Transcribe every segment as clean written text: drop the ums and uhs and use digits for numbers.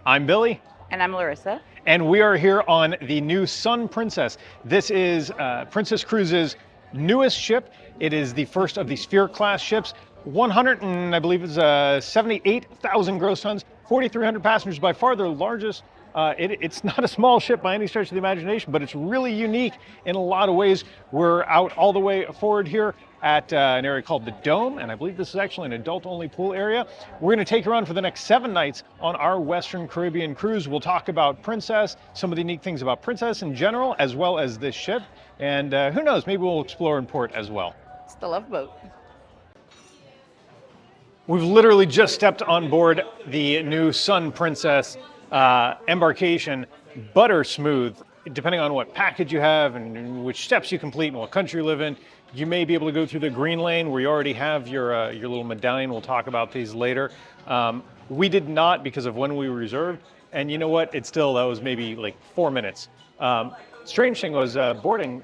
I'm Billy. And I'm Larissa. And we are here on the new Sun Princess. This is Princess Cruises' newest ship. It is the first of the Sphere class ships. 100 and I believe it's 78,000 gross tons, 4,300 passengers, by far their largest. It's not a small ship by any stretch of the imagination, but it's really unique in a lot of ways. We're out all the way forward here at an area called the Dome, and I believe this is actually an adult-only pool area. We're going to take you on for the next 7 nights on our Western Caribbean cruise. We'll talk about Princess, some of the unique things about Princess in general, as well as this ship, and who knows, maybe we'll explore in port as well. It's the Love Boat. We've literally just stepped on board the new Sun Princess Embarkation, butter smooth. Depending on what package you have and which steps you complete and what country you live in, you may be able to go through the green lane where you already have your little medallion. We'll talk about these later. We did not because of when we reserved, and you know what? That was maybe like 4 minutes. Strange thing was boarding.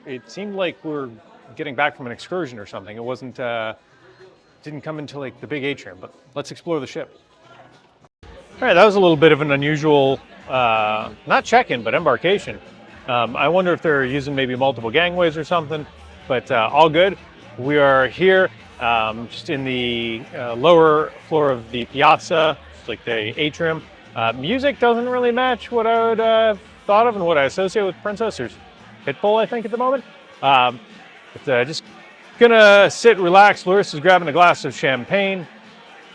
It seemed like we're getting back from an excursion or something. It wasn't. Didn't come into like the big atrium, but let's explore the ship. All right, that was a little bit of an unusual, not check-in, but embarkation. I wonder if they're using maybe multiple gangways or something, but all good. We are here just in the lower floor of the piazza, like the atrium. Music doesn't really match what I would have thought of and what I associate with Princess. There's Pitbull, I think, at the moment. Just gonna sit, relax. Larissa's grabbing a glass of champagne,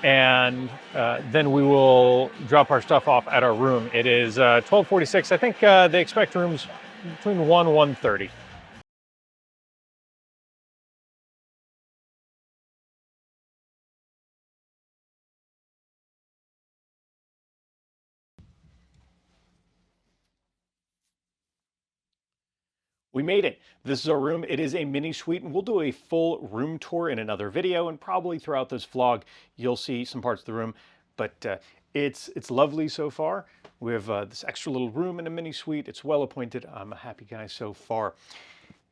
and then we will drop our stuff off at our room. It is 12:46. I think they expect rooms between 1 and 1:30. We made it. This is our room. It is a mini suite, and we'll do a full room tour in another video, and probably throughout this vlog you'll see some parts of the room, but it's lovely so far. We have this extra little room in a mini suite. It's well appointed. I'm a happy guy so far.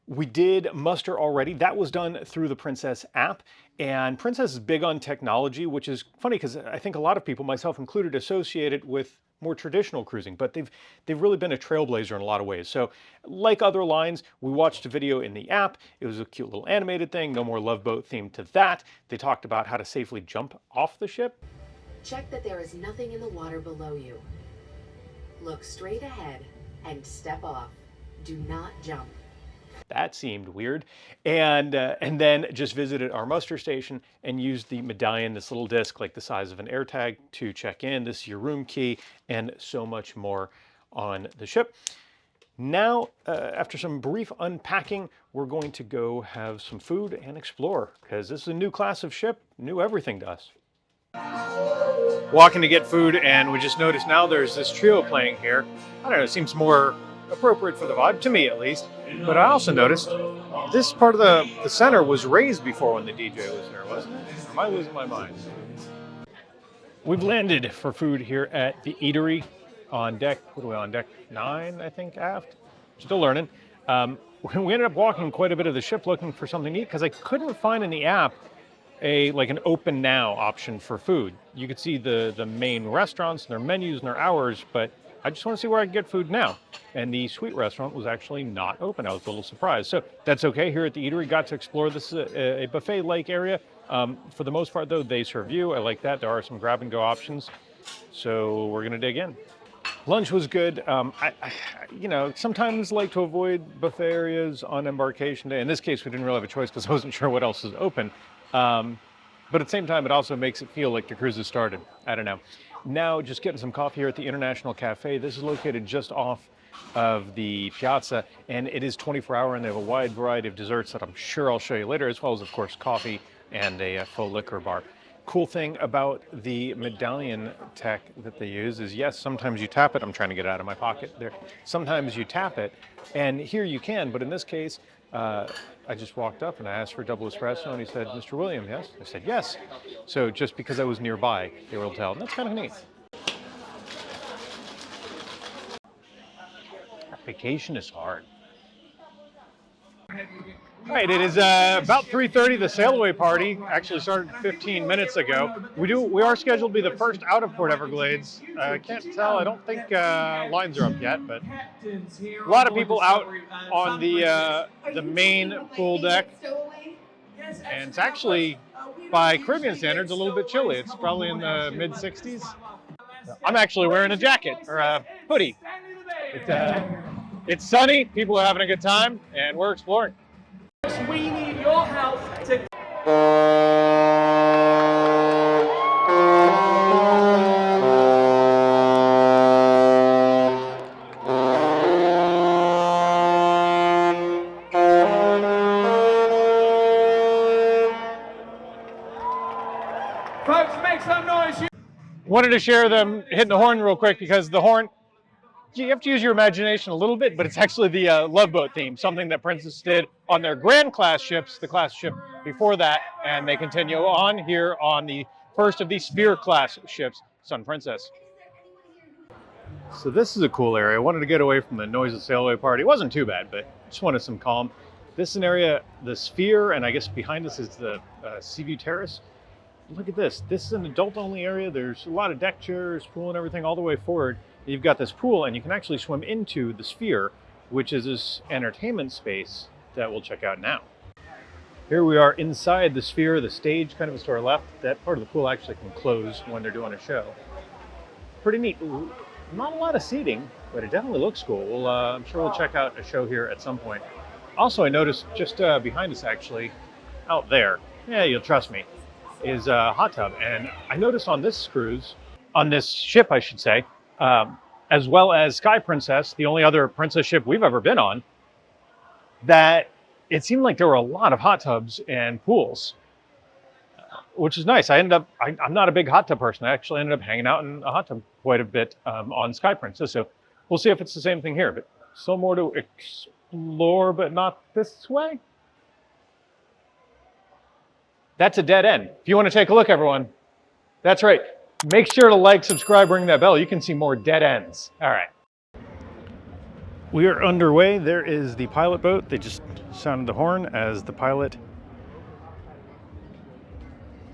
We did muster already. That was done through the Princess app, and Princess is big on technology, which is funny because I think a lot of people, myself included, associate it with more traditional cruising, but they've really been a trailblazer in a lot of ways. So like other lines, we watched a video in the app. It was a cute little animated thing, no more Love Boat themed to that. They talked about how to safely jump off the ship. Check that there is nothing in the water below you. Look straight ahead and step off. Do not jump. That seemed weird. And then just visited our muster station and used the medallion, this little disc like the size of an AirTag, to check in. This is your room key, and so much more on the ship. Now, after some brief unpacking, we're going to go have some food and explore, because this is a new class of ship, new everything to us. Walking to get food, and we just noticed now there's this trio playing here. I don't know, it seems more appropriate for the vibe, to me at least. But I also noticed this part of the center was raised before when the DJ was there, wasn't it? Or am I losing my mind? We've landed for food here at the eatery on deck, what are we on, deck 9, I think, aft? Still learning. We ended up walking quite a bit of the ship looking for something to eat because I couldn't find in the app an open now option for food. You could see the main restaurants and their menus and their hours, but I just want to see where I can get food now. And the suite restaurant was actually not open. I was a little surprised. So that's okay. Here at the eatery, got to explore this a buffet-like area. For the most part, though, they serve you. I like that. There are some grab-and-go options. So we're going to dig in. Lunch was good. I sometimes like to avoid buffet areas on embarkation day. In this case, we didn't really have a choice because I wasn't sure what else is open. But at the same time, it also makes it feel like the cruise has started. I don't know. Now, just getting some coffee here at the International Cafe. This is located just off of the piazza, and it is 24-hour, and they have a wide variety of desserts that I'm sure I'll show you later, as well as, of course, coffee and a full liquor bar. Cool thing about the medallion tech that they use is, yes, sometimes you tap it. I'm trying to get it out of my pocket there. Sometimes you tap it, and here you can, but in this case, I just walked up and I asked for a double espresso, and he said, "Mr. William, yes?" I said, "Yes." So just because I was nearby, they were able to tell, and that's kind of neat. Vacation is hard. All right, it is about 3:30. The sail away party actually started 15 minutes ago. We are scheduled to be the first out of Port Everglades. I can't tell. I don't think lines are up yet, but a lot of people out on the main pool deck, and it's actually by Caribbean standards a little bit chilly. It's probably in the mid 60s. I'm actually wearing a jacket or a hoodie. It's sunny. People are having a good time, and we're exploring. We need your help to... Folks, make some noise. Wanted to share them hitting the horn real quick because the horn, you have to use your imagination a little bit, but it's actually the Love Boat theme, something that Princess did on their Grand Class ships, the class ship before that, and they continue on here on the first of the Sphere Class ships, Sun Princess. So this is a cool area. I wanted to get away from the noise of the sail away party. It wasn't too bad, but just wanted some calm. This is an area, the Sphere, and I guess behind us is the Seaview Terrace. Look at this. This is an adult-only area. There's a lot of deck chairs, pool, and everything all the way forward. You've got this pool, and you can actually swim into the Sphere, which is this entertainment space that we'll check out now. Here we are inside the Sphere, the stage kind of is to our left. That part of the pool actually can close when they're doing a show. Pretty neat. Not a lot of seating, but it definitely looks cool. I'm sure we'll check out a show here at some point. Also, I noticed just behind us, actually, out there, yeah, you'll trust me, is a hot tub. And I noticed on this cruise, on this ship, I should say, as well as Sky Princess, the only other princess ship we've ever been on, that it seemed like there were a lot of hot tubs and pools, which is nice. I'm not a big hot tub person. I actually ended up hanging out in a hot tub quite a bit on Sky Princess. So we'll see if it's the same thing here, but still more to explore, but not this way. That's a dead end. If you want to take a look, everyone, that's right. Make sure to like, subscribe, ring that bell. You can see more dead ends. All right. We are underway. There is the pilot boat. They just sounded the horn as the pilot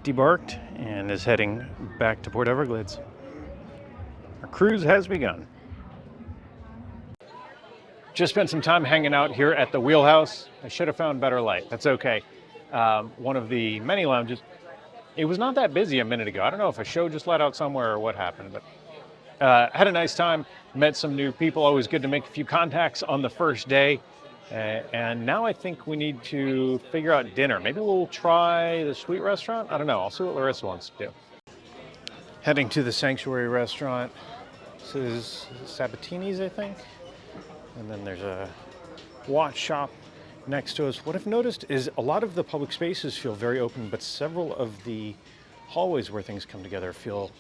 debarked and is heading back to Port Everglades. Our cruise has begun. Just spent some time hanging out here at the Wheelhouse. I should have found better light. That's okay. One of the many lounges. It was not that busy a minute ago. I don't know if a show just let out somewhere or what happened, but had a nice time. Met some new people. Always good to make a few contacts on the first day. And now I think we need to figure out dinner. Maybe we'll try the Sweet Restaurant. I don't know. I'll see what Larissa wants to do. Heading to the Sanctuary Restaurant. This is Sabatini's, I think. And then there's a watch shop next to us. What I've noticed is a lot of the public spaces feel very open, but several of the hallways where things come together feel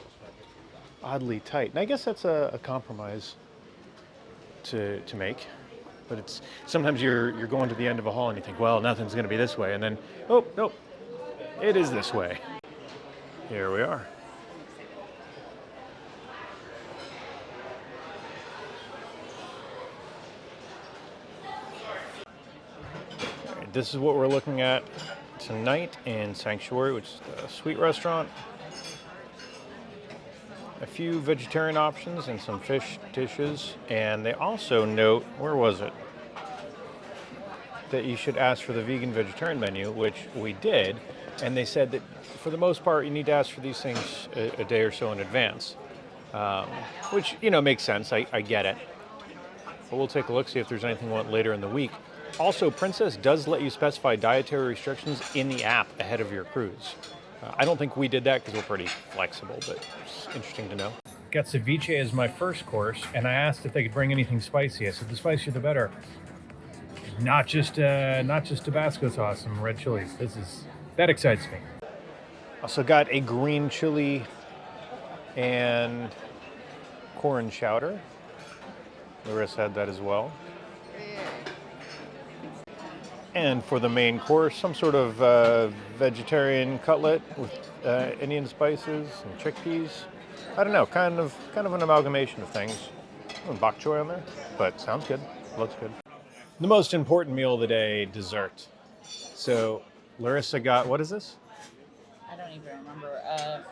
oddly tight. And I guess that's a compromise to make. But it's sometimes you're going to the end of a hall and you think, well, nothing's going to be this way, and then, oh, nope, it is this way. Here we are. This is what we're looking at tonight in Sanctuary, which is the Sweet Restaurant. A few vegetarian options and some fish dishes. And they also note, where was it? That you should ask for the vegan vegetarian menu, which we did. And they said that for the most part, you need to ask for these things a day or so in advance. Which, you know, makes sense. I get it. But we'll take a look, see if there's anything we want later in the week. Also, Princess does let you specify dietary restrictions in the app ahead of your cruise. I don't think we did that because we're pretty flexible, but it's interesting to know. Got ceviche as my first course, and I asked if they could bring anything spicy. I said, the spicier the better. Not just Tabasco sauce and red chilies. That excites me. Also got a green chili and corn chowder. Larissa had that as well. And for the main course, some sort of vegetarian cutlet with Indian spices and chickpeas. I don't know, kind of an amalgamation of things. Bok choy on there, but sounds good. Looks good. The most important meal of the day, dessert. So Larissa got, what is this? I don't even remember.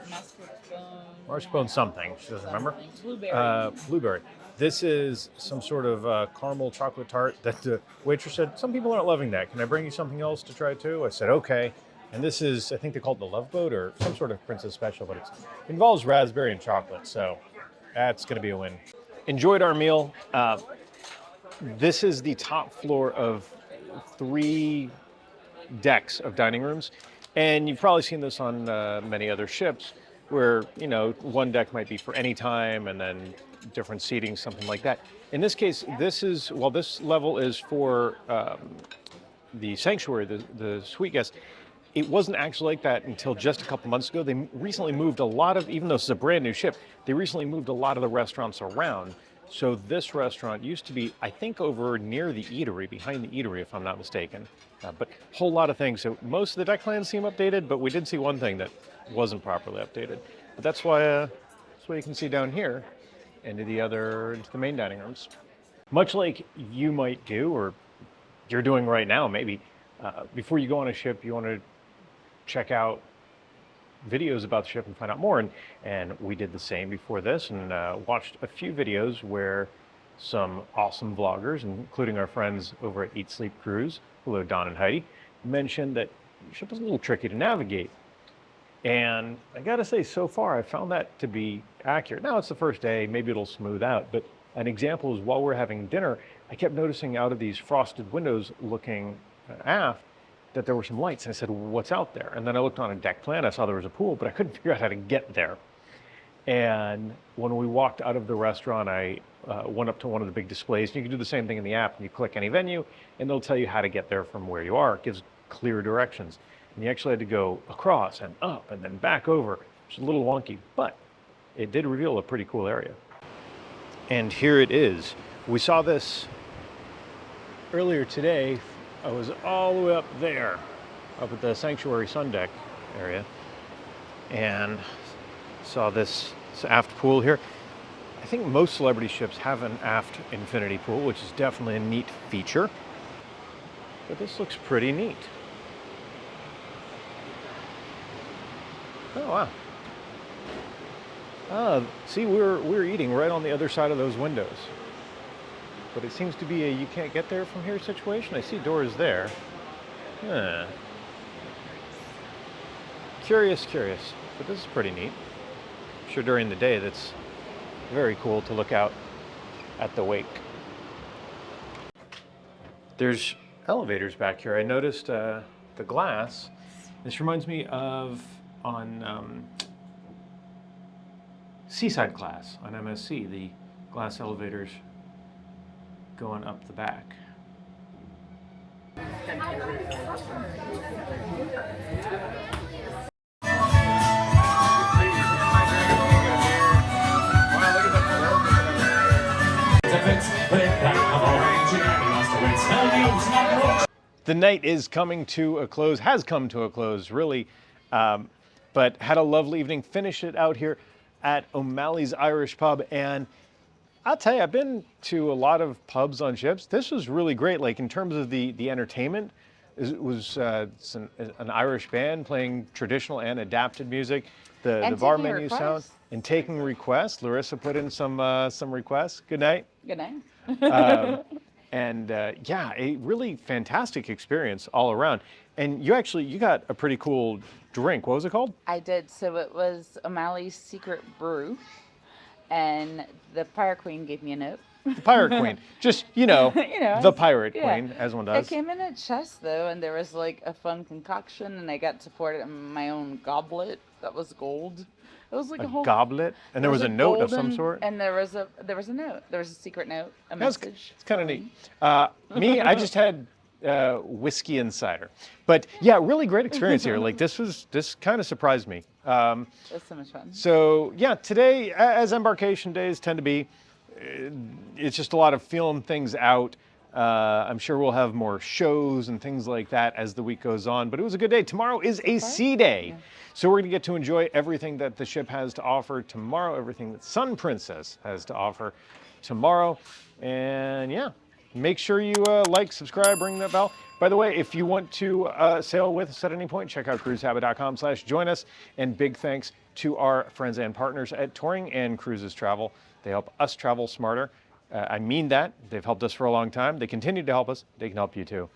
Mascarpone. Marshmallow something. She doesn't remember. Blueberry. Blueberry. This is some sort of caramel chocolate tart that the waitress said, some people aren't loving that. Can I bring you something else to try too? I said, okay. And this is, I think they call it the Love Boat or some sort of princess special, but it involves raspberry and chocolate. So that's going to be a win. Enjoyed our meal. This is the top floor of 3 decks of dining rooms. And you've probably seen this on many other ships where, you know, one deck might be for any time and then different seating, something like that. In this case, this is, well, this level is for the sanctuary, the suite guests. It wasn't actually like that until just a couple months ago. They recently moved a lot of, even though this is a brand new ship, they recently moved a lot of the restaurants around. So this restaurant used to be, I think, over near the eatery, behind the eatery, if I'm not mistaken. But a whole lot of things. So most of the deck plans seem updated, but we did see one thing that wasn't properly updated. But that's why you can see down here into the main dining rooms. Much like you might do, or you're doing right now, maybe, before you go on a ship, you want to check out videos about the ship and find out more. And we did the same before this and watched a few videos where some awesome vloggers, including our friends over at Eat Sleep Cruise, hello Don and Heidi, mentioned that the ship was a little tricky to navigate. And I gotta say, so far I found that to be accurate. Now it's the first day, maybe it'll smooth out, but an example is while we're having dinner, I kept noticing out of these frosted windows looking aft that there were some lights. And I said, what's out there? And then I looked on a deck plan, I saw there was a pool, but I couldn't figure out how to get there. And when we walked out of the restaurant, I went up to one of the big displays. You can do the same thing in the app, and you click any venue, and they'll tell you how to get there from where you are. It gives clear directions. And you actually had to go across and up and then back over. It's a little wonky, but it did reveal a pretty cool area. And here it is. We saw this earlier today. I was all the way up there, up at the Sanctuary Sun Deck area, and saw this aft pool here. I think most celebrity ships have an aft infinity pool, which is definitely a neat feature. But this looks pretty neat. Oh wow. See, we're eating right on the other side of those windows. But it seems to be a you can't get there from here situation. I see doors there. Huh. Curious. But this is pretty neat. I'm sure during the day that's very cool to look out at the wake. There's elevators back here. I noticed the glass. This reminds me of on Seaside class on MSC, the glass elevators going up the back. The night is coming to a close, has come to a close, really, but had a lovely evening. Finished it out here at O'Malley's Irish Pub, and I'll tell you, I've been to a lot of pubs on ships. This was really great, like in terms of the entertainment. It was it's an Irish band playing traditional and adapted music. The bar menu sound and taking requests. Larissa put in some requests. Good night. Good night. Yeah, a really fantastic experience all around. And you got a pretty cool drink. What was it called? I did. So it was O'Malley's Secret Brew, and the Pirate Queen gave me a note. The Pirate Queen. Just, the Pirate Queen, as one does. It came in a chest, though, and there was like a fun concoction, and I got to pour it in my own goblet that was gold. It was like a whole goblet, and there was a note of some sort. And there was a note. There was a secret note, a message. It's kind of neat. Me, I just had whiskey and cider, but yeah, really great experience here. Like this kind of surprised me. It was so much fun. So yeah, today, as embarkation days tend to be, it's just a lot of feeling things out. I'm sure we'll have more shows and things like that as the week goes on, but it was a good day. Tomorrow is a sea day. Yeah. So we're going to get to enjoy everything that the ship has to offer tomorrow, everything that Sun Princess has to offer tomorrow. And yeah, make sure you like, subscribe, ring that bell. By the way, if you want to sail with us at any point, check out cruisehabit.com/join us. And big thanks to our friends and partners at Touring and Cruises Travel. They help us travel smarter. I mean that. They've helped us for a long time. They continue to help us. They can help you too.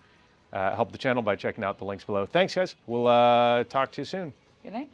Help the channel by checking out the links below. Thanks, guys. We'll talk to you soon. Good night.